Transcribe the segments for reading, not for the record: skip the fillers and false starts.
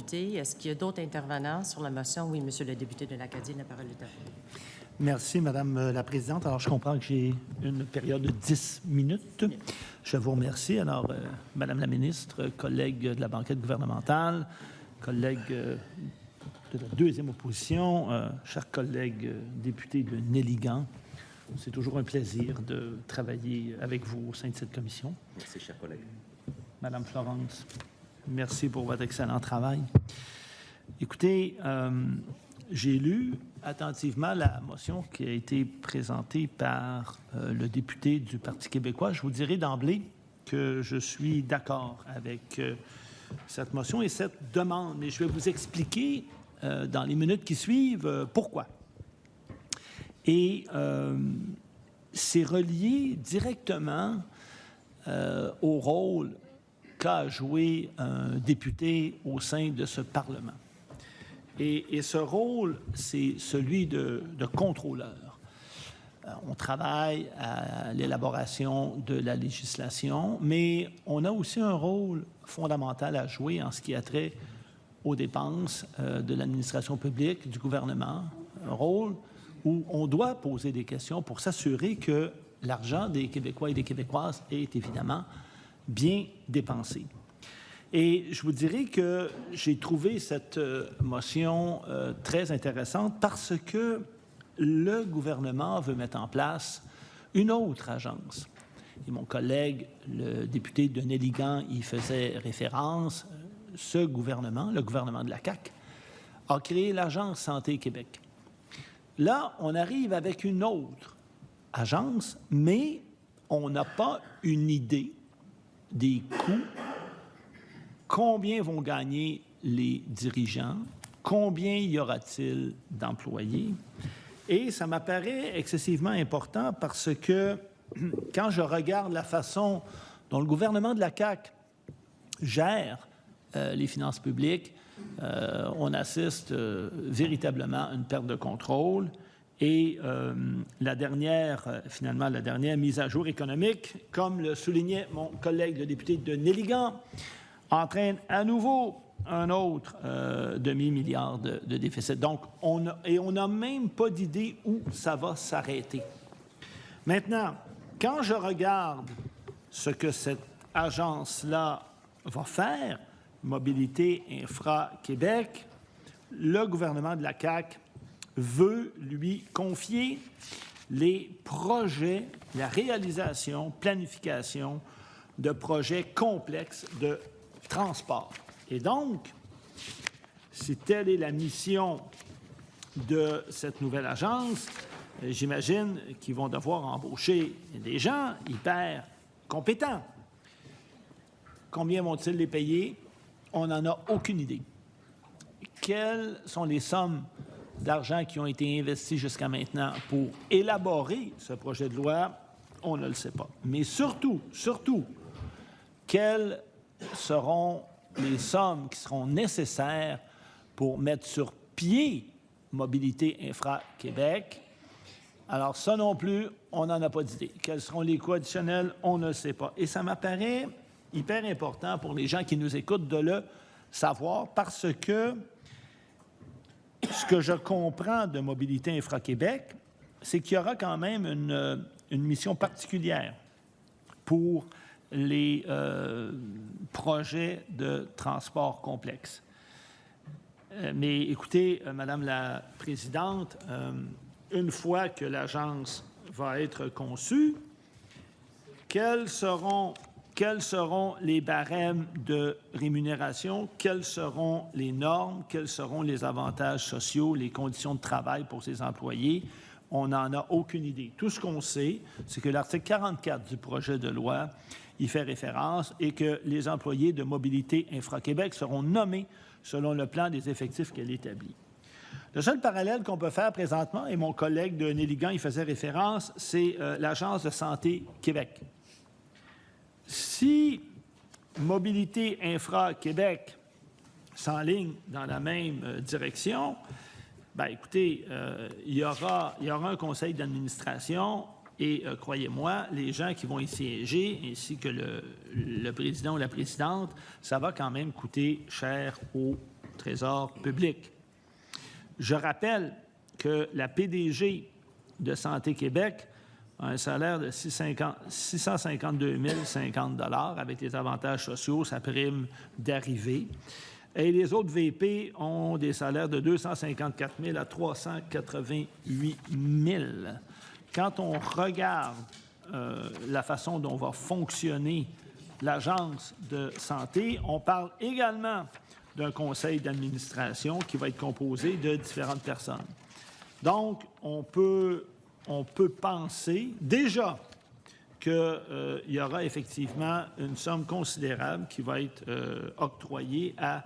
Est-ce qu'il y a d'autres intervenants sur la motion? Oui, Monsieur le député de l'Acadie, la parole est à vous. Merci, Madame la Présidente. Alors, je comprends que j'ai une période de 10 minutes. Je vous remercie. Alors, Madame la Ministre, collègues de la banquette gouvernementale, collègues de la deuxième opposition, chers collègues députés de Néligan, c'est toujours un plaisir de travailler avec vous au sein de cette commission. Merci, chers collègues. Madame Florence, merci pour votre excellent travail. Écoutez, j'ai lu attentivement la motion qui a été présentée par le député du Parti québécois. Je vous dirai d'emblée que je suis d'accord avec cette motion et cette demande. Mais je vais vous expliquer dans les minutes qui suivent pourquoi. Et c'est relié directement au rôle qu'a joué un député au sein de ce Parlement. Et ce rôle, c'est celui de contrôleur. On travaille à l'élaboration de la législation, mais on a aussi un rôle fondamental à jouer en ce qui a trait aux dépenses de l'administration publique, du gouvernement, un rôle où on doit poser des questions pour s'assurer que l'argent des Québécois et des Québécoises est évidemment bien dépensé. Et je vous dirais que j'ai trouvé cette motion très intéressante parce que le gouvernement veut mettre en place une autre agence. Et mon collègue, le député de Néligan, y faisait référence. Ce gouvernement, le gouvernement de la CAQ, a créé l'Agence Santé Québec. Là, on arrive avec une autre agence, mais on n'a pas une idée des coûts. Combien vont gagner les dirigeants? Combien y aura-t-il d'employés? Et ça m'apparaît excessivement important parce que quand je regarde la façon dont le gouvernement de la CAQ gère les finances publiques, on assiste véritablement à une perte de contrôle. Et la dernière mise à jour économique, comme le soulignait mon collègue le député de Néligan, entraîne à nouveau un autre demi-milliard de déficit. Donc, on n'a même pas d'idée où ça va s'arrêter. Maintenant, quand je regarde ce que cette agence-là va faire, Mobilité Infra Québec, le gouvernement de la CAQ veut lui confier les projets, la réalisation, planification de projets complexes de transport. Et donc, si telle est la mission de cette nouvelle agence, j'imagine qu'ils vont devoir embaucher des gens hyper compétents. Combien vont-ils les payer? On n'en a aucune idée. Quelles sont les sommes d'argent qui ont été investies jusqu'à maintenant pour élaborer ce projet de loi? On ne le sait pas. Mais surtout, quelles seront les sommes qui seront nécessaires pour mettre sur pied Mobilité Infra Québec? Alors ça non plus, on n'en a pas d'idée. Quels seront les coûts additionnels? On ne le sait pas. Et ça m'apparaît hyper important pour les gens qui nous écoutent de le savoir parce que ce que je comprends de Mobilité Infra Québec, c'est qu'il y aura quand même une mission particulière pour les projets de transport complexe. Mais écoutez, Madame la Présidente, une fois que l'agence va être conçue, quels seront les barèmes de rémunération, quelles seront les normes, quels seront les avantages sociaux, les conditions de travail pour ces employés? On n'en a aucune idée. Tout ce qu'on sait, c'est que l'article 44 du projet de loi y fait référence et que les employés de Mobilité Infra Québec seront nommés selon le plan des effectifs qu'elle établit. Le seul parallèle qu'on peut faire présentement, et mon collègue de Néligan y faisait référence, c'est l'Agence de santé Québec. Si Mobilité Infra Québec s'enligne dans la même direction, bien, écoutez, il y aura un conseil d'administration et, croyez-moi, les gens qui vont y siéger, ainsi que le président ou la présidente, ça va quand même coûter cher aux Trésor public. Je rappelle que la PDG de Santé Québec a un salaire de 652 050 $ avec les avantages sociaux, sa prime d'arrivée. Et les autres VP ont des salaires de 254 000 à 388 000. Quand on regarde la façon dont va fonctionner l'Agence de santé, on parle également d'un conseil d'administration qui va être composé de différentes personnes. Donc, on peut penser déjà qu'il y aura effectivement une somme considérable qui va être octroyée à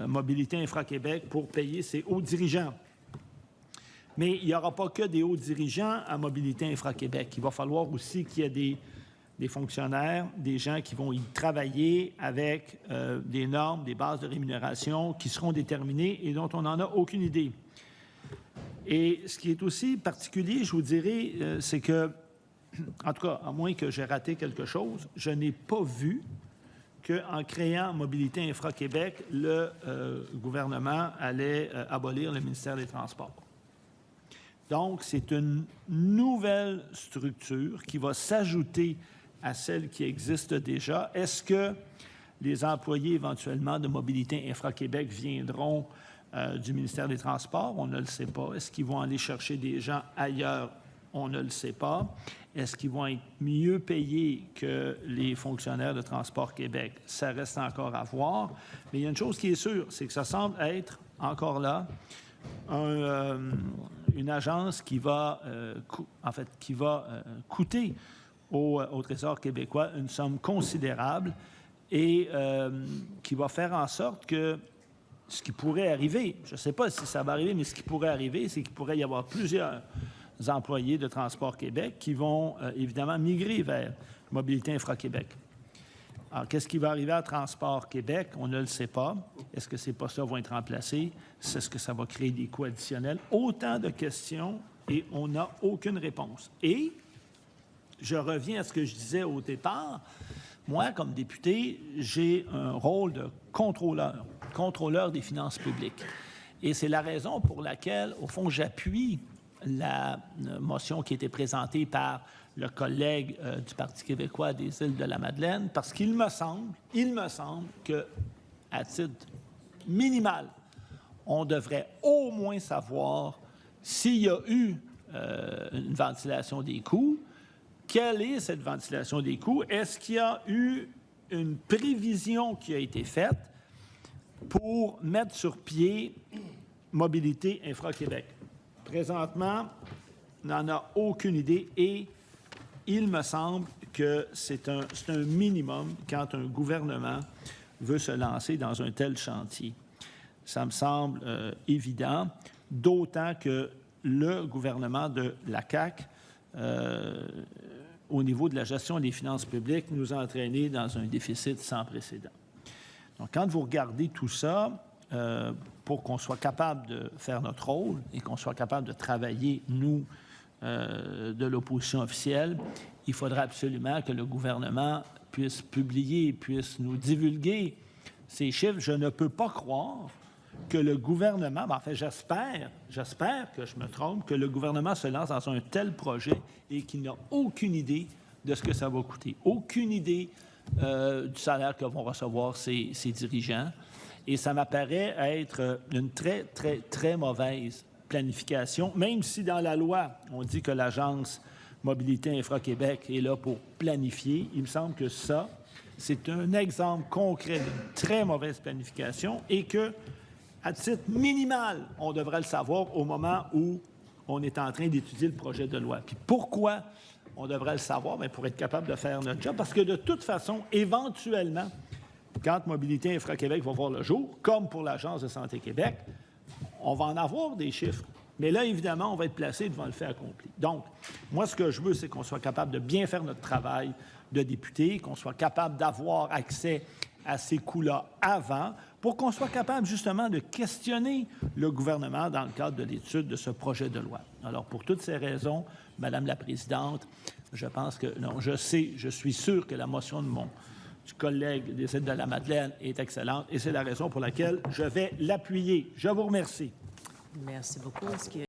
Mobilité Infra-Québec pour payer ses hauts dirigeants. Mais il n'y aura pas que des hauts dirigeants à Mobilité Infra-Québec. Il va falloir aussi qu'il y ait des fonctionnaires, des gens qui vont y travailler avec des normes, des bases de rémunération qui seront déterminées et dont on n'en a aucune idée. Et ce qui est aussi particulier, je vous dirais, c'est que, en tout cas, à moins que j'ai raté quelque chose, je n'ai pas vu qu'en créant Mobilité Infra-Québec, le gouvernement allait abolir le ministère des Transports. Donc, c'est une nouvelle structure qui va s'ajouter à celle qui existe déjà. Est-ce que les employés éventuellement de Mobilité Infra-Québec viendront du ministère des Transports? On ne le sait pas. Est-ce qu'ils vont aller chercher des gens ailleurs? On ne le sait pas. Est-ce qu'ils vont être mieux payés que les fonctionnaires de Transport Québec? Ça reste encore à voir. Mais il y a une chose qui est sûre, c'est que ça semble être, encore là, une agence qui va, coûter au Trésor québécois une somme considérable et qui va faire en sorte que ce qui pourrait arriver, je ne sais pas si ça va arriver, mais ce qui pourrait arriver, c'est qu'il pourrait y avoir plusieurs employés de Transport Québec qui vont évidemment migrer vers Mobilité Infra-Québec. Alors, qu'est-ce qui va arriver à Transport Québec? On ne le sait pas. Est-ce que ces postes-là vont être remplacés? Est-ce que ça va créer des coûts additionnels? Autant de questions et on n'a aucune réponse. Et je reviens à ce que je disais au départ. Moi, comme député, j'ai un rôle de contrôleur des finances publiques. Et c'est la raison pour laquelle, au fond, j'appuie la motion qui a été présentée par le collègue du Parti québécois des Îles-de-la-Madeleine, parce qu'il me semble qu'à titre minimal, on devrait au moins savoir s'il y a eu une ventilation des coûts. Quelle est cette ventilation des coûts? Est-ce qu'il y a eu une prévision qui a été faite pour mettre sur pied Mobilité Infra-Québec? Présentement, on n'en a aucune idée et il me semble que c'est un minimum quand un gouvernement veut se lancer dans un tel chantier. Ça me semble évident, d'autant que le gouvernement de la CAQ, au niveau de la gestion des finances publiques, nous a entraînés dans un déficit sans précédent. Donc, quand vous regardez tout ça, pour qu'on soit capable de faire notre rôle et qu'on soit capable de travailler, nous, de l'opposition officielle, il faudra absolument que le gouvernement puisse publier, puisse nous divulguer ces chiffres. Je ne peux pas croire que le gouvernement, en fait, j'espère que je me trompe, que le gouvernement se lance dans un tel projet et qu'il n'a aucune idée de ce que ça va coûter, aucune idée du salaire que vont recevoir ces dirigeants. Et ça m'apparaît être une très, très, très mauvaise planification, même si dans la loi, on dit que l'Agence Mobilité Infra-Québec est là pour planifier. Il me semble que ça, c'est un exemple concret d'une très mauvaise planification et que, à titre minimal, on devrait le savoir au moment où on est en train d'étudier le projet de loi. Puis pourquoi on devrait le savoir? Bien, pour être capable de faire notre job. Parce que de toute façon, éventuellement, quand Mobilité Infra-Québec va voir le jour, comme pour l'Agence de santé Québec, on va en avoir des chiffres. Mais là, évidemment, on va être placé devant le fait accompli. Donc, moi, ce que je veux, c'est qu'on soit capable de bien faire notre travail de député, qu'on soit capable d'avoir accès à ces coûts-là avant, pour qu'on soit capable, justement, de questionner le gouvernement dans le cadre de l'étude de ce projet de loi. Alors, pour toutes ces raisons, Madame la Présidente, je pense que, non, je suis sûr que la motion de mon du collègue des Îles de la Madeleine est excellente et c'est la raison pour laquelle je vais l'appuyer. Je vous remercie. Merci beaucoup. Est-ce qu'il y a